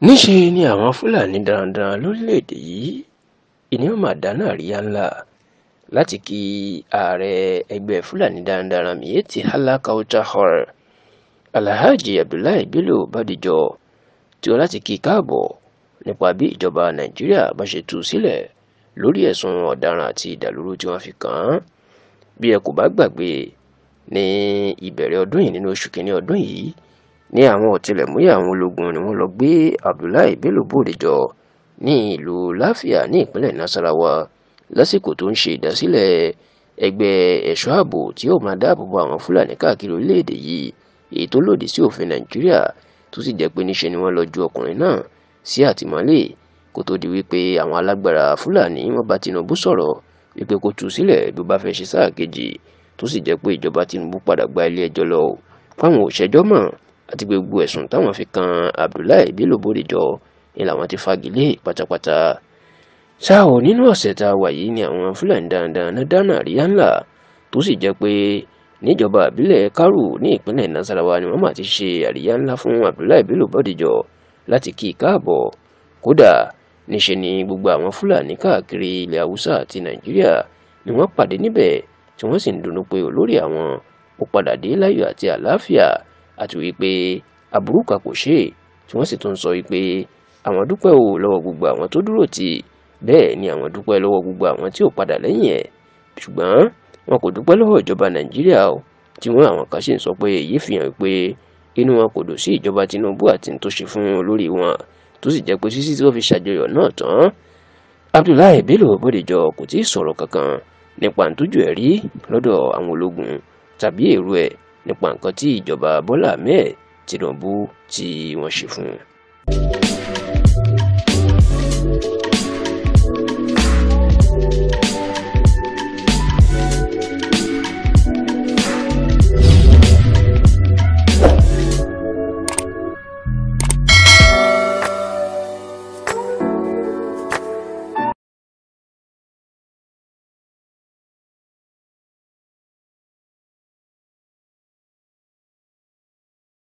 níṣe ni àwọn fúlàní darandaran lórílẹ̀‐èdè yìí ìní ó máa dáná àríyá ńlá láti kí ààrẹ ẹgbẹ́ fúlàní darandaran Miyetti Allah Kautal Alhaji Abdullahi Bello Bádéjọ tí ó láti kí káàbọ̀ nípa bí ìjọba Nàìjíríà bá ṣe tú sílẹ̀ lórí ẹ̀sùn ọ̀daràn àti ìdàlúrú tí wọ́n fi kàn án. Bí ẹ kò bá gbàgbé, ní ìbẹ̀rẹ̀ ọdún yìí nínú oṣù kìíní ọdún yìí ní àwọn ọ̀tẹlẹ̀múyẹ́ àwọn ológun ni wọ́n lọ gbé Abdullahi Bello Bádéjọ ní ìlú Láfíà ní ìpínlẹ̀ Nasarawa lásìkò tó ń ṣe ìdásílẹ̀ ẹgbẹ́ ẹ̀ṣọ́ ààbò tí yóò máa dáàbò bo àwọn Fúlàní káàkiri orílẹ̀-èdè yìí èyí tó lòdì sí òfin Nàìjíríà, tó sì jẹ́ pé níṣe ni wọ́n lọ ju ọkùnrin náà sí àtìmọ́lé kó tó di wípé àwọn alágbára Fúlàní wọ́n bá Tinubu sọ̀rọ̀ wípé kó tú sílẹ̀ bí ó bá fẹ́ ṣe sáà kejì, tó sì jẹ́ pé ìjọba Tinubu padà gba ilé ẹjọ́ lọ fáwọn òṣèjọ́ mọ̀ àti gbogbo ẹ̀sùn táwọn fi kan Abdullahi Bello Bádéjọ ni làwọn ti fagilé pátápátá. Ṣá ò nínú ọ̀sẹ̀ tá a wà yìí ni àwọn Fúlàní darandaran náà dáná àríyá ńlá tó sì jẹ́ pé níjọba ìbílẹ̀ Karu ní ìpínlẹ̀ Nasarawa ni wọ́n máa ti ṣe àríyá ńlá fún Abdullahi Bello Bádéjọ láti kí i káàbọ̀. Kódà níṣe ni gbogbo àwọn Fúlàní káàkiri ilẹ̀ Haúsá àti Nàìjíríà ni wọ́n pàdé níbẹ̀ tí wọ́n sì ń dunnú pé olórí àwọn ó padà dé láyọ̀ àti àlàáfíà àti wípé aburú kan kò ṣe, tí wọ́n sì tún sọ wípé àwọn dúpẹ́ lọ́wọ́ gbogbo àwọn tó dúró tì, bẹ́ẹ̀ ni àwọn dúpẹ́ lọ́wọ́ gbogbo àwọn tí ò padà lẹ́yìn ẹ̀, ṣùgbọ́n wọn kò dúpẹ́ lọ́wọ́ ìjọba Nàìjíríà tí wọ́n àwọn kan sì ń sọ pé èyí fi hàn pé inú wọn kò dùn sí ìjọba Tinubu àti tó ṣe fún olórí wọn, tó sì jẹ́ pé títí tí wọ́n fi ṣàjọyọ̀ náà tán Abdullahi Bello Bádéjọ kò tí ì sọ̀rọ̀ kankan nípa tójú ẹ̀ rí lọ́dọ̀ àwọn ológun tàbí èrò ẹ̀ nípa nǹkan tí ìjọba Bọ́lá Ahmed Tinubu tí wọ́n ṣe fún un.